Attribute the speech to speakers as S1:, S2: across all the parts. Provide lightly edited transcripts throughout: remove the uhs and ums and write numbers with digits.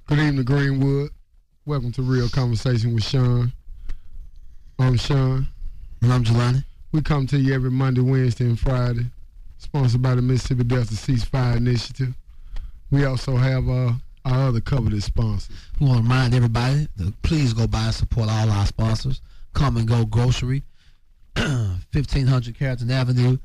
S1: Good evening, Greenwood. Welcome to Real Conversation with Sean. I'm Sean.
S2: And I'm Jelani.
S1: We come to you every Monday, Wednesday, and Friday, sponsored by the Mississippi Delta Ceasefire Initiative. We also have our other coveted sponsors.
S2: We want to remind everybody to please go by and support all our sponsors. Come and Go Grocery, 1500 Carrollton Avenue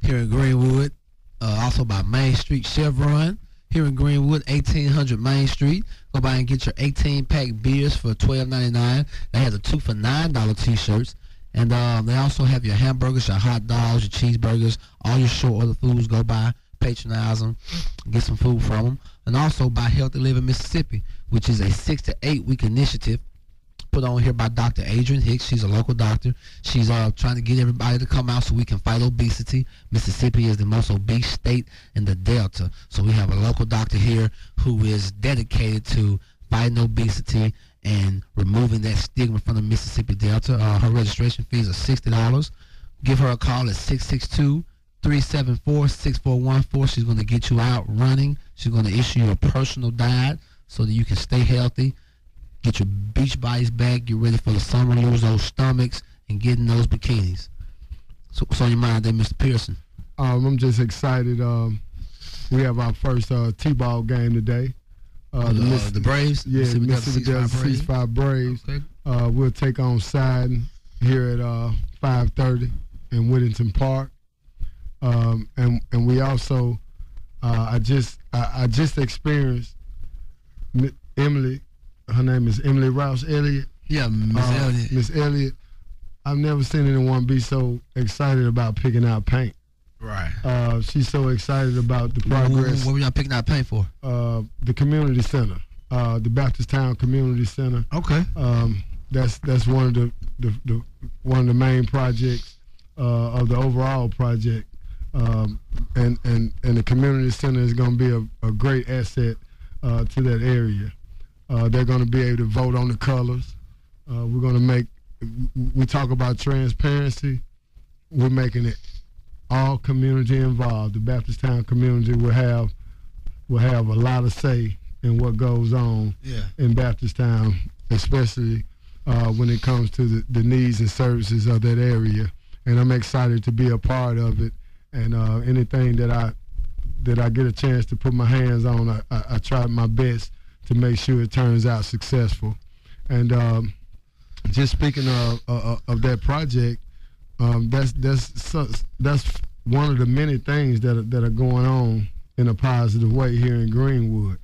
S2: here in Greenwood. Also by Main Street Chevron here in Greenwood, 1800 Main Street. Go by and get your 18-pack beers for $12.99. They have the 2 for $9 t-shirts. And they also have your hamburgers, your hot dogs, your cheeseburgers, all your short order foods. Go by, patronize them, get some food from them. And also by Healthy Living Mississippi, which is a 6 to 8 week initiative put on here by Dr. Adrian Hicks. She's a local doctor. She's trying to get everybody to come out so we can fight obesity. Mississippi is the most obese state in the Delta. So we have a local doctor here who is dedicated to fighting obesity and removing that stigma from the Mississippi Delta. Her registration fees are $60. Give her a call at 662-374-6414. She's going to get you out running. She's going to issue you a personal diet so that you can stay healthy. Get your beach bodies back, get ready for the summer, lose those stomachs, and get in those bikinis. So what's on your mind there, Mr. Pearson?
S1: I'm just excited. We have our first T-ball game today.
S2: The Braves?
S1: Yeah, Mississippi Delta Ceasefire Braves.
S2: Okay.
S1: We'll take on Sidon here at 5:30 in Whittington Park. And we also, I just experienced Emily. Her name is Emily Rouse Elliott.
S2: Yeah, Miss Elliott.
S1: Miss Elliott. I've never seen anyone be so excited about picking out paint.
S2: Right.
S1: She's so excited about the progress.
S2: What were y'all picking out paint for?
S1: The community center, the Baptist Town Community Center.
S2: Okay.
S1: That's one of the main projects of the overall project, and the community center is going to be a great asset to that area. They're going to be able to vote on the colors. We're going to we talk about transparency. We're making it all community involved. The Baptist Town community will have a lot of say in what goes on in Baptist Town, especially when it comes to the needs and services of that area. And I'm excited to be a part of it. And anything that I get a chance to put my hands on, I try my best to make sure it turns out successful. And just speaking of that project, that's one of the many things that are going on in a positive way here in Greenwood.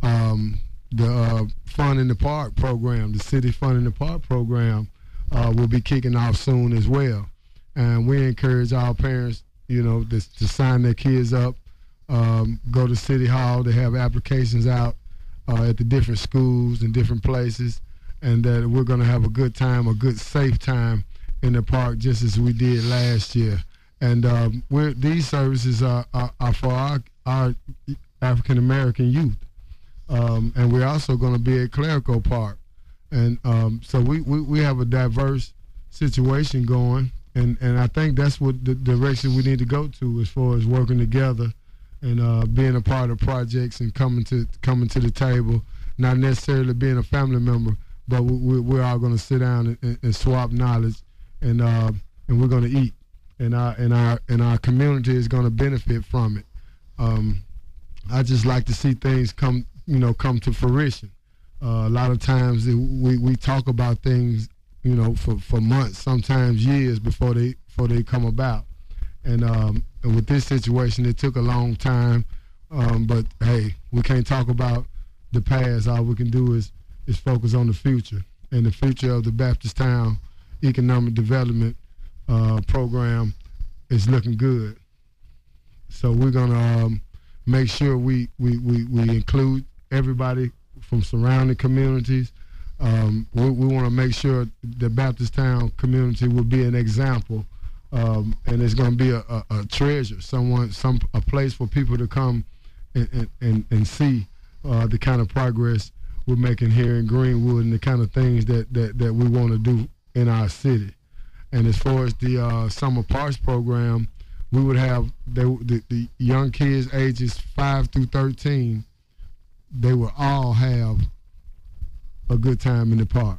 S1: The Fun in the Park program, the City Fun in the Park program, will be kicking off soon as well. And we encourage all parents, to sign their kids up, go to City Hall. They have applications out at the different schools and different places, and that we're going to have a good time, a good safe time in the park, just as we did last year. And these services are for our African American youth, and we're also going to be at Clerical Park, and so we have a diverse situation going, and I think that's what the direction we need to go to as far as working together and being a part of projects and coming to the table, not necessarily being a family member, but we're all going to sit down and swap knowledge, and we're going to eat, and our community is going to benefit from it. I just like to see things come to fruition. A lot of times we talk about things, for months, sometimes years before they come about. And with this situation, it took a long time, but hey, we can't talk about the past. All we can do is focus on the future, and the future of the Baptist Town Economic Development Program is looking good. So we're gonna make sure we include everybody from surrounding communities. We want to make sure the Baptist Town community will be an example. And it's going to be a treasure, a place for people to come and see the kind of progress we're making here in Greenwood and the kind of things that we want to do in our city. And as far as the Summer Parks program, we would have the young kids ages 5 through 13 they will all have a good time in the park.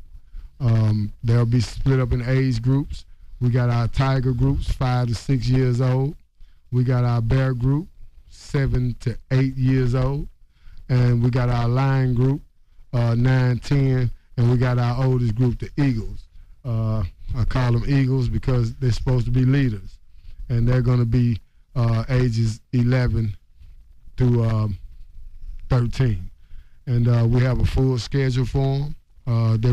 S1: They'll be split up in age groups. We got our tiger groups, 5 to 6 years old. We got our bear group, 7 to 8 years old. And we got our lion group, 9, 10. And we got our oldest group, the eagles. I call them eagles because they're supposed to be leaders. And they're going to be ages 11 through 13. And we have a full schedule for them. They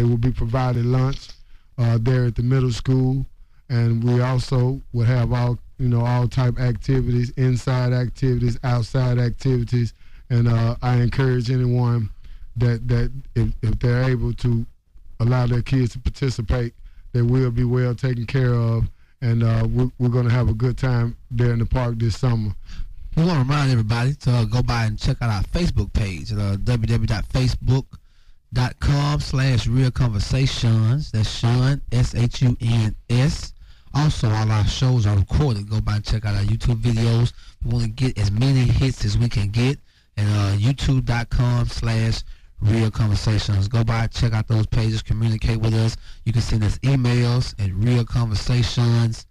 S1: will be provided lunch there at the middle school, and we also will have all type activities, inside activities, outside activities, and I encourage anyone that if they're able to allow their kids to participate, they will be well taken care of, and we're going to have a good time there in the park this summer.
S2: We want to remind everybody to go by and check out our Facebook page at www.facebook.com/Real Conversations. That's Sean, SHUNS. Also, all our shows are recorded. Go by and check out our YouTube videos. We want to get as many hits as we can get. And youtube.com/Real Conversations. Go by, check out those pages, communicate with us. You can send us emails at realconversations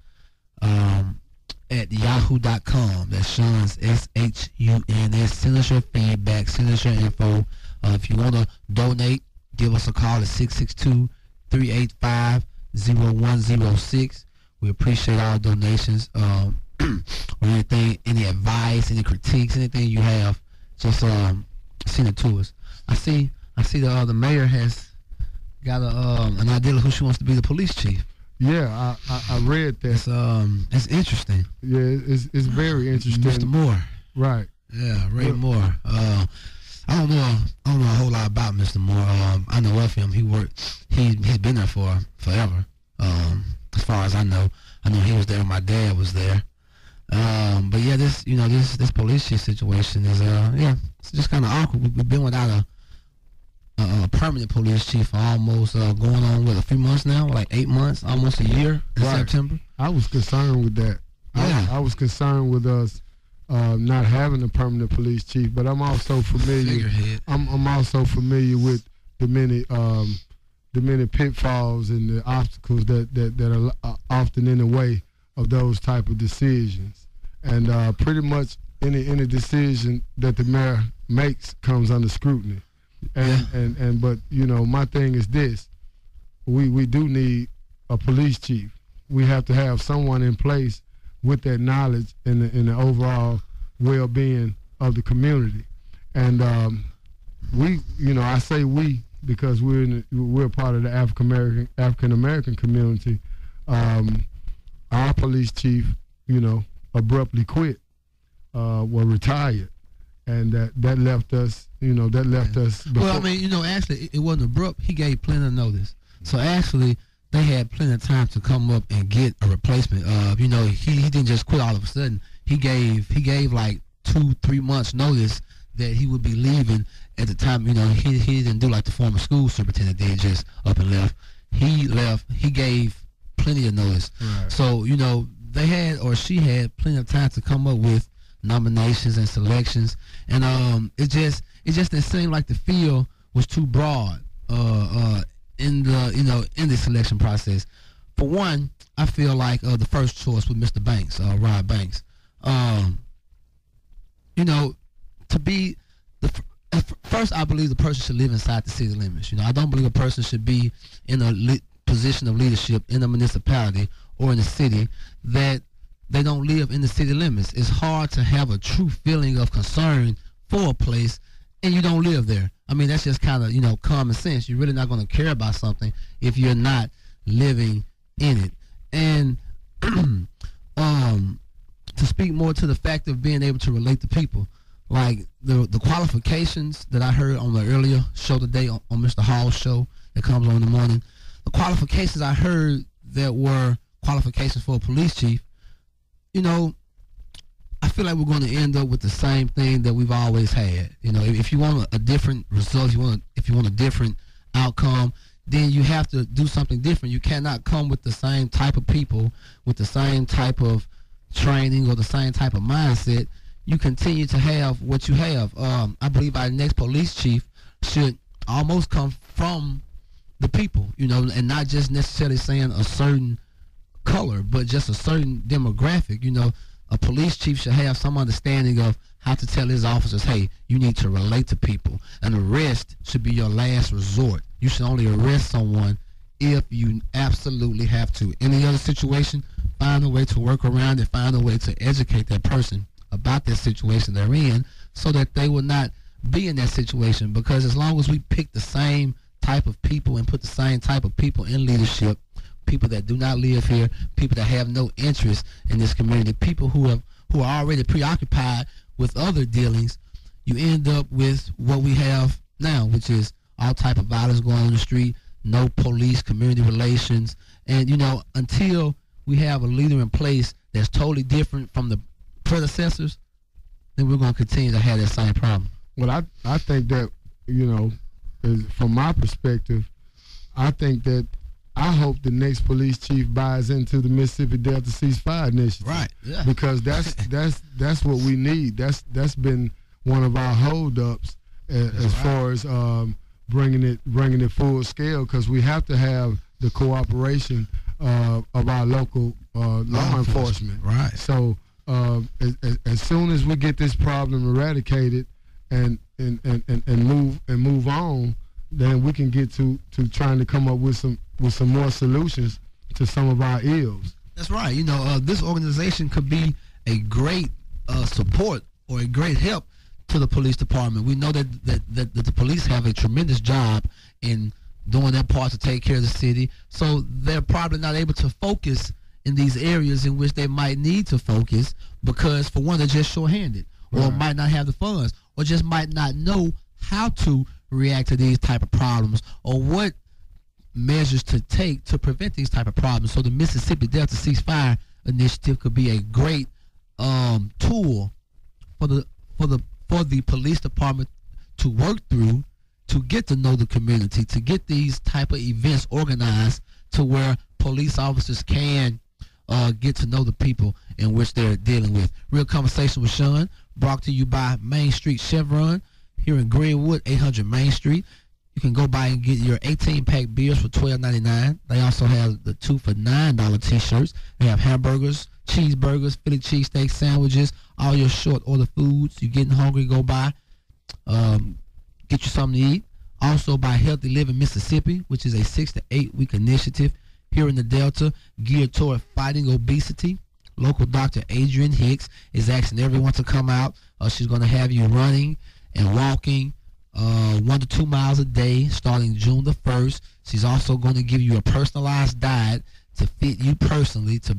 S2: at yahoo.com. That's Sean's, SHUNS. Send us your feedback, send us your info. If you want to donate, give us a call at 662-385-0106. We appreciate all donations. Or anything, any advice, any critiques, anything you have, just send it to us. I see the mayor has got an idea of who she wants to be the police chief.
S1: Yeah, I read that.
S2: It's interesting.
S1: Yeah, it's very interesting.
S2: Mr. Moore.
S1: Right.
S2: Yeah, Ray Moore. I don't know a whole lot about Mr. Moore. I know of him. He's been there for forever. As far as I know he was there when my dad was there. But yeah, this police chief situation is it's just kind of awkward. We've been without a permanent police chief for almost going on a few months now, like 8 months, almost a year in September.
S1: I was concerned with that.
S2: Yeah.
S1: I was concerned with us not having a permanent police chief, but I'm also familiar. I'm also familiar with the many pitfalls and the obstacles that are often in the way of those type of decisions, and pretty much any decision that the mayor makes comes under scrutiny. But my thing is this: we do need a police chief. We have to have someone in place with that knowledge in the overall well-being of the community. And I say we because we're part of the African American community. Our police chief, abruptly quit, retired, and that left us. Before.
S2: Well, I mean, actually, it wasn't abrupt. He gave plenty of notice. So actually, they had plenty of time to come up and get a replacement. He didn't just quit all of a sudden. He gave like 2-3 months notice that he would be leaving at the time. He didn't do like the former school superintendent did, just up and left. He left. He gave plenty of notice.
S1: Right.
S2: So they had, or she had, plenty of time to come up with nominations and selections, and it just seemed like the field was too broad in the selection process. For one, I feel like the first choice was Mr. Banks, Rod Banks. To be first, I believe the person should live inside the city limits. I don't believe a person should be in a position of leadership in a municipality or in a city that they don't live in the city limits. It's hard to have a true feeling of concern for a place and you don't live there. I mean, that's just kind of, common sense. You're really not going to care about something if you're not living in it. And to speak more to the fact of being able to relate to people, like the qualifications that I heard on the earlier show today on Mr. Hall's show that comes on in the morning, the qualifications I heard that were qualifications for a police chief, I feel like we're going to end up with the same thing that we've always had. If you want a different result, if you want a different outcome, then you have to do something different. You cannot come with the same type of people, with the same type of training or the same type of mindset. you continue to have what you have. I believe our next police chief should almost come from the people, you know, and not just necessarily saying a certain color, but just a certain demographic. You know, a police chief should have some understanding of how to tell his officers, hey, you need to relate to people. An arrest should be your last resort. You should only arrest someone if you absolutely have to. Any other situation, find a way to work around it, find a way to educate that person about that situation they're in so that they will not be in that situation. Because as long as we pick the same type of people and put the same type of people in leadership, people that do not live here, people that have no interest in this community, people who are already preoccupied with other dealings, you end up with what we have now, which is all type of violence going on the street, no police, community relations, and you know, until we have a leader in place that's totally different from the predecessors, then we're going to continue to have that same problem.
S1: Well, I think that, you know, from my perspective, I think that I hope the next police chief buys into the Mississippi Delta Ceasefire initiative.
S2: Right. Yeah.
S1: Because that's what we need. That's been one of our holdups as far as bringing it full scale, because we have to have the cooperation of our local law enforcement.
S2: Right.
S1: So as soon as we get this problem eradicated and move on, then we can get to trying to come up with some more solutions to some of our ills.
S2: That's right. You know, this organization could be a great support or a great help to the police department. We know that the police have a tremendous job in doing their part to take care of the city, so they're probably not able to focus in these areas in which they might need to focus because, for one, they're just short-handed, or might not have the funds, or just might not know how to react to these type of problems, or what measures to take to prevent these type of problems. So the Mississippi Delta Ceasefire initiative could be a great tool for the police department to work through, to get to know the community, to get these type of events organized to where police officers can get to know the people in which they're dealing with. Real Conversation with Sean, brought to you by Main Street Chevron here in Greenwood, 800 Main Street. You can go by and get your 18-pack beers for $12.99. They also have the 2 for $9 T-shirts. They have hamburgers, cheeseburgers, Philly cheesesteak sandwiches, all your short order foods. You're getting hungry, go by, get you something to eat. Also by Healthy Living Mississippi, which is a 6 to 8 week initiative here in the Delta geared toward fighting obesity. Local Dr. Adrian Hicks is asking everyone to come out. She's going to have you running and walking 1 to 2 miles a day starting June the 1st. She's also going to give you a personalized diet to fit you personally to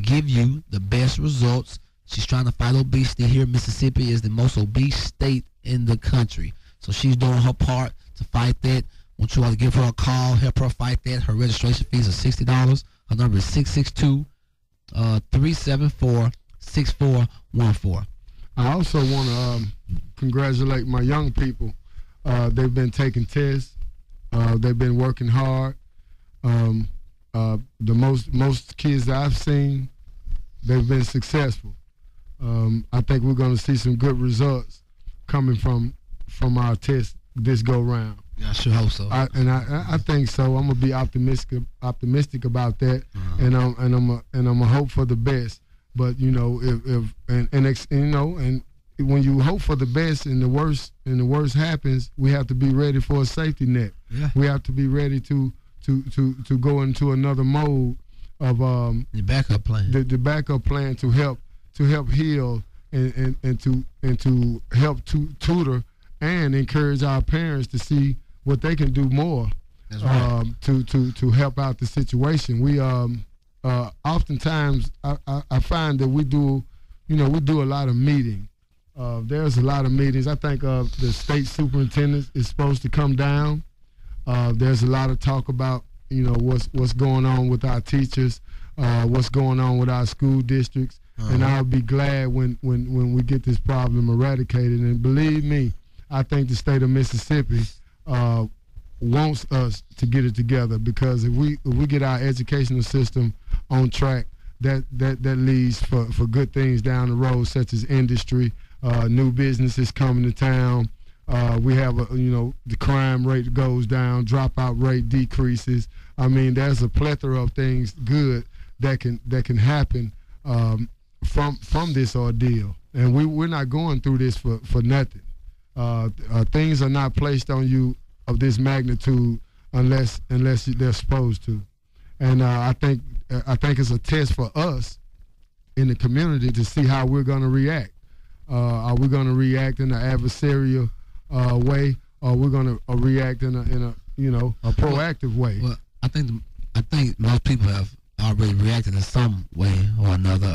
S2: give you the best results. She's trying to fight obesity here. Mississippi is the most obese state in the country. So she's doing her part to fight that. I want you all to give her a call, help her fight that. Her registration fees are $60. Her number is 662-374-6414.
S1: I also want to congratulate my young people. They've been taking tests. They've been working hard. The most kids that I've seen, they've been successful. I think we're going to see some good results coming from our test this go round.
S2: Yeah, I sure hope so.
S1: I think so. I'm gonna be optimistic about that, and I'm gonna hope for the best. But you know, and when you hope for the best and the worst happens, we have to be ready for a safety net.
S2: Yeah.
S1: We have to be ready to go into another mode of
S2: the backup plan.
S1: The backup plan to help heal and to help tutor and encourage our parents to see what they can do more.
S2: That's right.
S1: To help out the situation. We oftentimes I find that we do a lot of meeting. There's a lot of meetings. I think the state superintendent is supposed to come down. There's a lot of talk about what's going on with our teachers, what's going on with our school districts, and I'll be glad when we get this problem eradicated. And believe me, I think the state of Mississippi wants us to get it together, because if we get our educational system on track, that leads for good things down the road, such as industry, new businesses coming to town. We have the crime rate goes down, dropout rate decreases. I mean, there's a plethora of things good that can happen from this ordeal, and we're not going through this for nothing. Things are not placed on you of this magnitude unless they're supposed to, and I think it's a test for us in the community to see how we're going to react. Are we going to react in an adversarial way, or we're going to react in a proactive way?
S2: Well, I think most people have already reacted in some way or another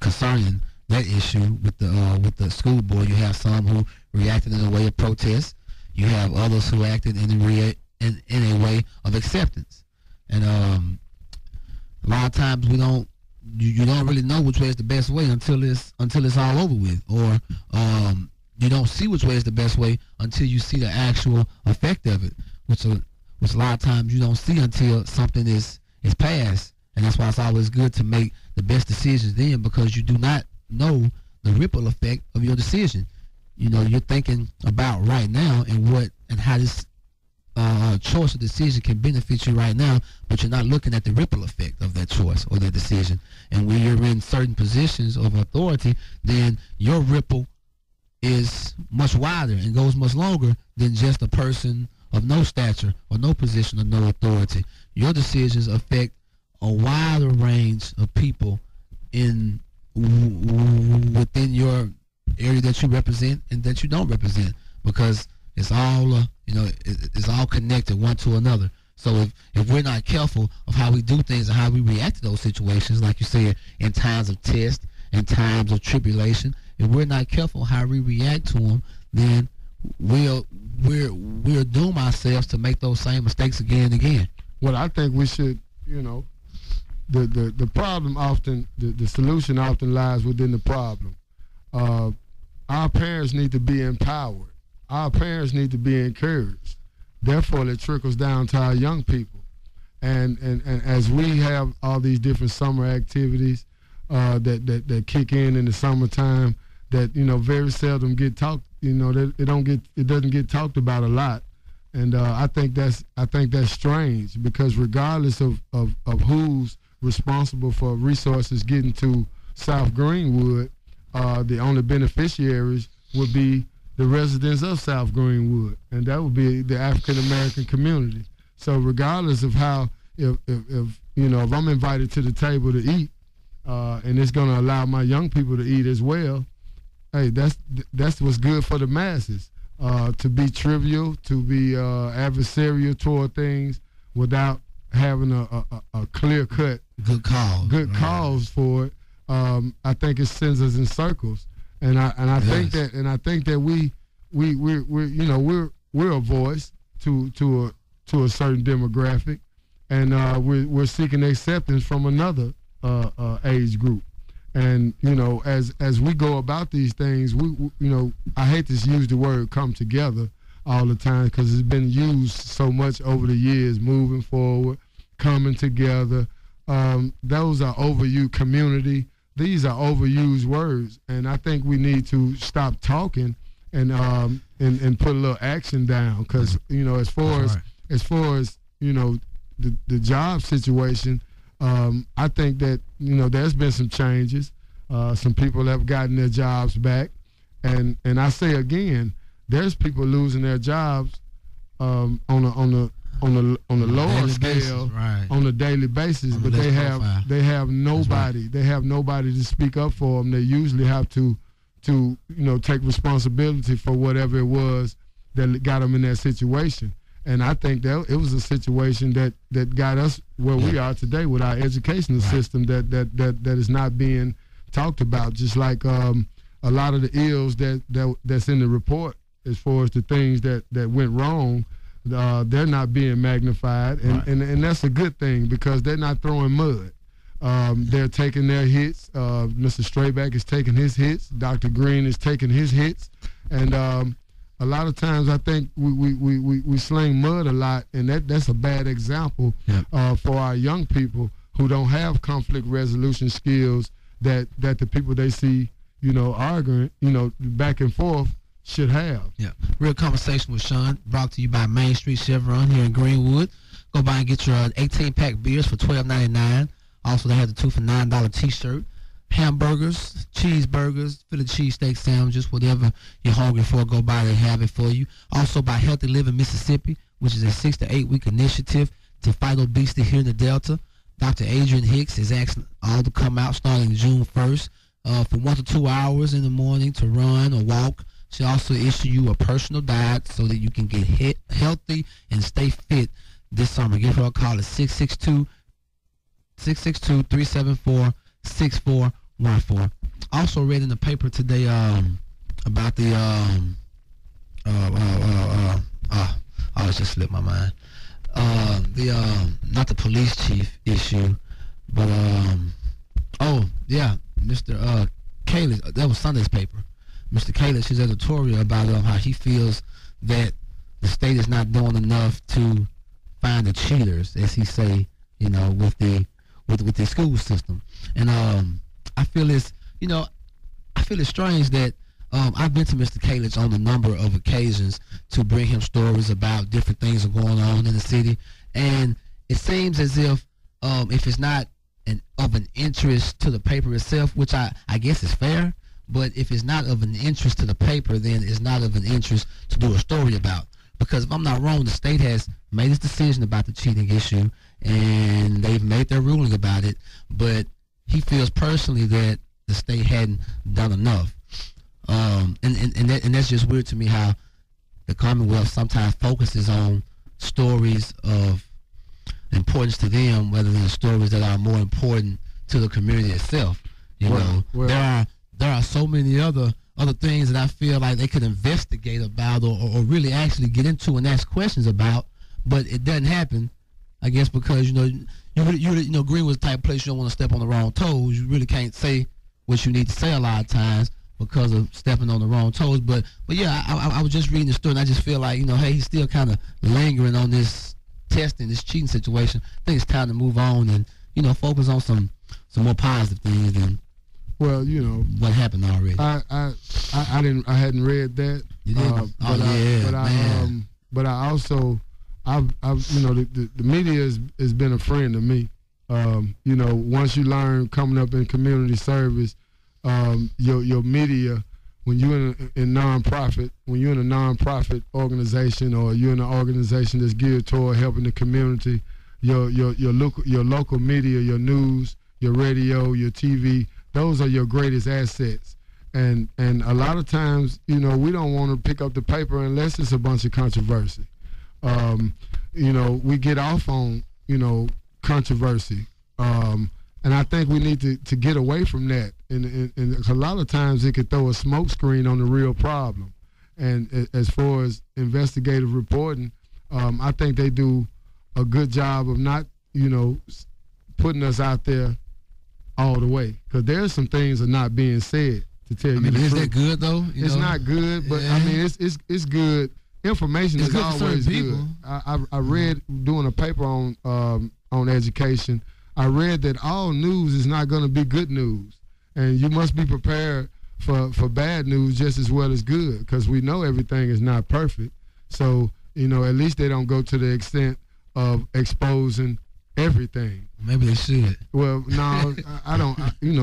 S2: concerning that issue with the school board. You have some who reacted in a way of protest. You have others who acted in a way of acceptance. And a lot of times you don't really know which way is the best way until it's all over with, or you don't see which way is the best way until you see the actual effect of it, which a lot of times you don't see until something is passed. And that's why it's always good to make the best decisions then, because you do not know the ripple effect of your decision. You're thinking about right now and how this choice or decision can benefit you right now, but you're not looking at the ripple effect of that choice or that decision. And when you're in certain positions of authority, then your ripple is much wider and goes much longer than just a person of no stature or no position or no authority. Your decisions affect a wider range of people within your area that you represent and that you don't represent, because it's all it's all connected one to another. So if we're not careful of how we do things and how we react to those situations, like you said, in times of test, in times of tribulation, if we're not careful how we react to them, then we'll doom ourselves to make those same mistakes again and again.
S1: Well, I think we should, the problem often, the solution often lies within the problem. Our parents need to be empowered. Our parents need to be encouraged. Therefore, it trickles down to our young people. And as we have all these different summer activities that kick in the summertime, that very seldom get talked. It doesn't get talked about a lot. And I think that's strange, because regardless of who's responsible for resources getting to South Greenwood, the only beneficiaries would be the residents of South Greenwood, and that would be the African American community. So regardless of how, if I'm invited to the table to eat, and it's going to allow my young people to eat as well, hey, that's what's good for the masses. To be trivial, to be adversarial toward things without having a clear-cut
S2: good
S1: cause for it, I think it sends us in circles. And I think that we're a voice to a certain demographic, and we're seeking acceptance from another age group. And as we go about these things, I hate to use the word "come together" all the time, because it's been used so much over the years. Moving forward, coming together, those are overused. Community, these are overused words, and I think we need to stop talking and put a little action down. Because as far as the job situation. I think that there's been some changes. Some people have gotten their jobs back, and I say again, there's people losing their jobs on a lower scale,
S2: right,
S1: on a daily basis, but they have nobody.
S2: Right.
S1: They have nobody to speak up for them. They usually have to take responsibility for whatever it was that got them in that situation. And I think that it was a situation that got us where we are today with our educational system that is not being talked about. Just like a lot of the ills that's in the report, as far as the things that went wrong, they're not being magnified, and that's a good thing, because they're not throwing mud. They're taking their hits. Mr. Strayback is taking his hits. Dr. Green is taking his hits, and a lot of times I think we sling mud a lot, and that's a bad example for our young people. who don't have conflict resolution skills that the people they see, arguing, back and forth should have.
S2: Yeah. Real Conversation with Sean, brought to you by Main Street Chevron here in Greenwood. Go by and get your 18-pack beers for $12.99. Also, they have the 2 for $9 T-shirt. Hamburgers, cheeseburgers, Philly cheesesteak sandwiches, whatever you're hungry for, go by, they have it for you. Also by Healthy Living Mississippi, which is a 6 to 8 week initiative to fight obesity here in the Delta. Dr. Adrian Hicks is asking all to come out starting June 1st for 1 to 2 hours in the morning to run or walk. She'll also issue you a personal diet so that you can get healthy and stay fit this summer. Give her a call at 662-374-6414. Also read in the paper today about the it just slipped my mind. Not the police chief issue, but Mr. Kalish, that was Sunday's paper. Mr. Kalish, his editorial about how he feels that the state is not doing enough to find the cheaters, as he say, with the school system. And I feel it's strange that I've been to Mr. Kalish on a number of occasions to bring him stories about different things that are going on in the city, and it seems as if it's not of an interest to the paper itself, which I guess is fair, but if it's not of an interest to the paper, then it's not of an interest to do a story about. Because if I'm not wrong, the state has made its decision about the cheating issue, and they've made their ruling about it, but he feels personally that the state hadn't done enough. And that's just weird to me, how the Commonwealth sometimes focuses on stories of importance to them rather than stories that are more important to the community itself. There are so many other things that I feel like they could investigate about or really actually get into and ask questions about, but it doesn't happen, I guess, because Greenwood's the type of place you don't want to step on the wrong toes. You really can't say what you need to say a lot of times because of stepping on the wrong toes. But yeah, I was just reading the story, and I just feel like, hey, he's still kind of lingering on this testing, this cheating situation. I think it's time to move on and focus on some more positive things than what happened already.
S1: I hadn't read that.
S2: You didn't?
S1: But I also the media has been a friend to me. Once you learn coming up in community service, your media, when you're in nonprofit, when you're in a nonprofit organization or you're in an organization that's geared toward helping the community, your local media, your news, your radio, your TV, those are your greatest assets. And a lot of times, we don't want to pick up the paper unless it's a bunch of controversy. We get off on, controversy. And I think we need to get away from that. And a lot of times it could throw a smoke screen on the real problem. And as far as investigative reporting, I think they do a good job of not, putting us out there all the way. Because there's some things that are not being said, to tell you the truth.
S2: Is that good, though?
S1: It's not good, but, it's good. Information is always good. I read, doing a paper on education, I read that all news is not going to be good news, and you must be prepared for bad news just as well as good, because we know everything is not perfect. So at least they don't go to the extent of exposing everything.
S2: Maybe they should.
S1: Well, no, I don't.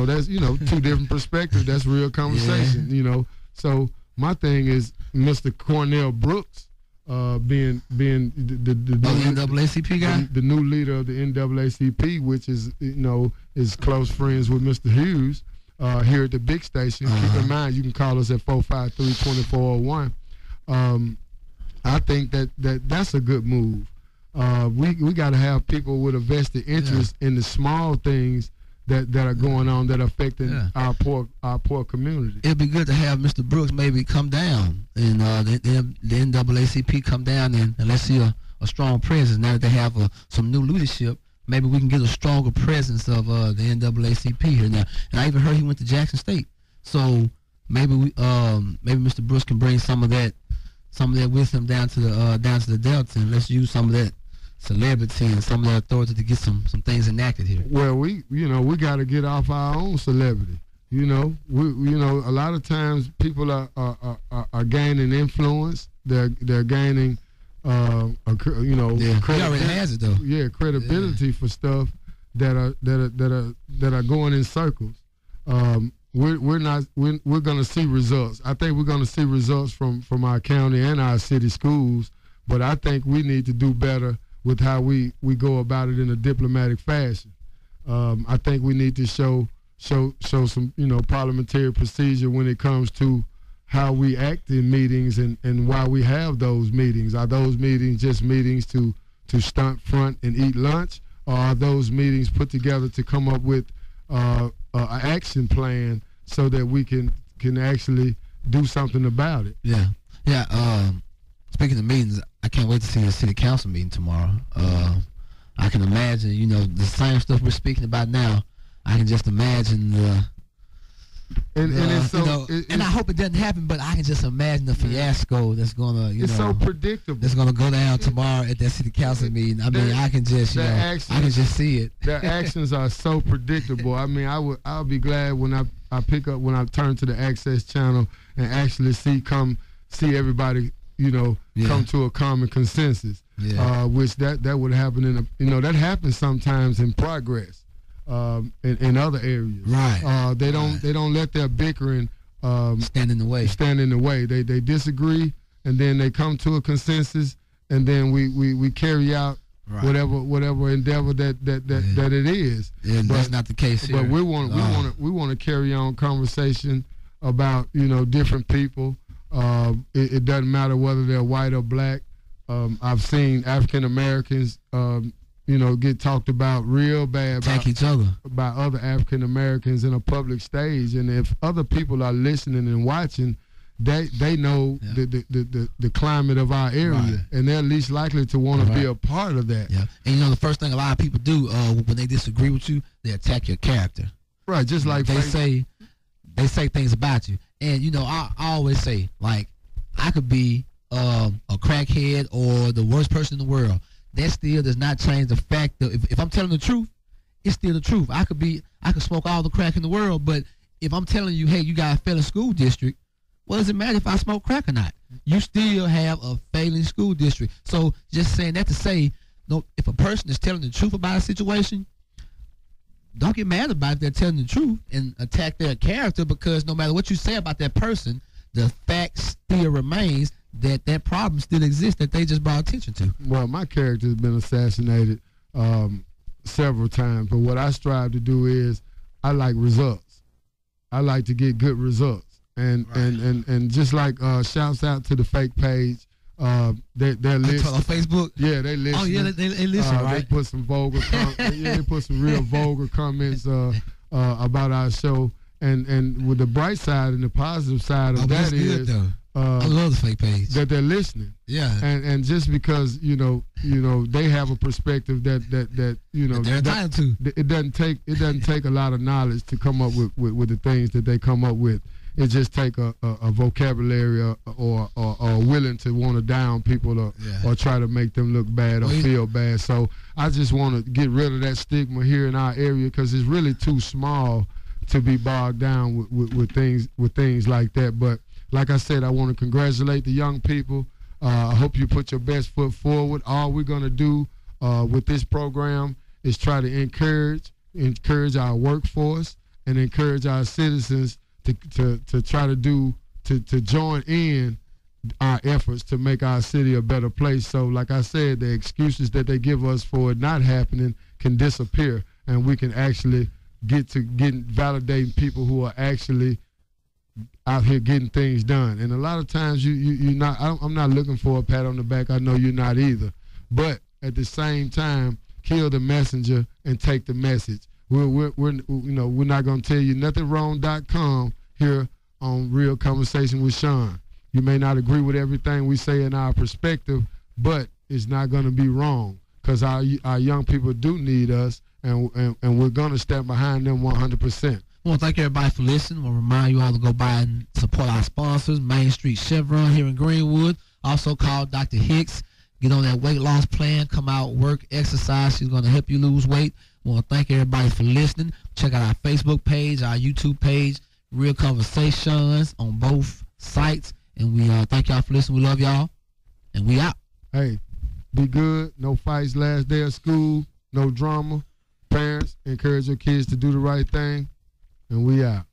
S1: That's two different perspectives. That's real conversation.
S2: Yeah.
S1: So my thing is Mr. Cornell Brooks. Being the
S2: NAACP guy,
S1: the new leader of the NAACP, which is is close friends with Mr. Hughes here at the big station. Keep in mind, you can call us at 453-2401. I think that's a good move. We got to have people with a vested interest in the small things that are going on that are affecting our poor community.
S2: It'd be good to have Mr. Brooks maybe come down and the NAACP come down and let's see a strong presence. Now that they have some new leadership, maybe we can get a stronger presence of the NAACP here now. And I even heard he went to Jackson State, so maybe Mr. Brooks can bring some of that with him down to the Delta, and let's use some of celebrity and some of the authority to get some things enacted here?
S1: Well, we got to get off our own celebrity. We a lot of times people are gaining influence. They're gaining
S2: He already has it though.
S1: Yeah, credibility for stuff that are going in circles. We're going to see results. I think we're going to see results from our county and our city schools, but I think we need to do better with how we go about it in a diplomatic fashion. I think we need to show some parliamentary procedure when it comes to how we act in meetings and why we have those meetings. Are those meetings just meetings to stunt front and eat lunch, or are those meetings put together to come up with an action plan so that we can actually do something about it?
S2: Yeah. Speaking of meetings, I can't wait to see the city council meeting tomorrow. I can imagine, the same stuff we're speaking about now. I can just imagine and I hope it doesn't happen, but I can just imagine the fiasco that's gonna,
S1: it's so predictable.
S2: That's gonna go down tomorrow at that city council meeting. I mean, I can just, I can just see it.
S1: Their actions are so predictable. I mean, I'll be glad when I turn to the Access channel and actually see everybody, come to a common consensus. Yeah. Which that would happen that happens sometimes in progress. In other areas,
S2: right?
S1: They don't let their bickering
S2: stand in the way.
S1: They disagree, and then they come to a consensus, and then we carry out whatever endeavor that it is.
S2: Yeah, but that's not the case here.
S1: But we want to carry on conversation about different people. It doesn't matter whether they're white or black. I've seen African Americans get talked about real bad by other African Americans in a public stage, and if other people are listening and watching, they know the climate of our area, and they're least likely to want to be a part of that.
S2: Yeah, and the first thing a lot of people do when they disagree with you, they attack your character.
S1: Right, just like
S2: they say things about you, and I always say, like, I could be a crackhead or the worst person in the world. That still does not change the fact that if I'm telling the truth, it's still the truth. I could smoke all the crack in the world, but if I'm telling you, hey, you got a failing school district, what does it matter if I smoke crack or not? You still have a failing school district. So just saying that to say, no, if a person is telling the truth about a situation, don't get mad about it if they're telling the truth and attack their character, because no matter what you say about that person, the fact still remains that problem still exists that they just brought attention to.
S1: Well, my character has been assassinated several times, but what I strive to do is I like results. I like to get good results. And just like shouts out to the fake page, they're listening
S2: on Facebook.
S1: Yeah, they listen.
S2: Oh yeah, they listen, right?
S1: They put some they put some real vulgar comments about our show. And with the bright side and the positive side of that is,
S2: I love the fake page.
S1: That they're listening.
S2: Yeah.
S1: And just because they have a perspective that
S2: they're entitled to.
S1: It doesn't take a lot of knowledge to come up with the things that they come up with. It just take a vocabulary or willing to want to down people or try to make them look bad or feel bad. So I just want to get rid of that stigma here in our area, because it's really too small to be bogged down with things like that. But like I said, I want to congratulate the young people. I hope you put your best foot forward. All we're going to do with this program is try to encourage our workforce and encourage our citizens to try to join in our efforts to make our city a better place. So like I said, the excuses that they give us for it not happening can disappear, and we can actually get validating people who are actually out here getting things done. And a lot of times I'm not looking for a pat on the back. I know you're not either. But at the same time, kill the messenger and take the message. We're not going to tell you nothingwrong.com here on Real Conversation with Sean. You may not agree with everything we say in our perspective, but it's not going to be wrong, because our young people do need us, and we're going to stand behind them 100%.
S2: I want to thank everybody for listening. I want to remind you all to go by and support our sponsors, Main Street Chevron here in Greenwood. Also call Dr. Hicks Get on that weight loss plan. Come out, work, exercise. She's going to help you lose weight. I want to thank everybody for listening. Check out our Facebook page, our YouTube page, Real Conversations on both sites. And we thank y'all for listening. We love y'all. And we out.
S1: Hey, be good. No fights last day of school. No drama. Parents, encourage your kids to do the right thing. And we out.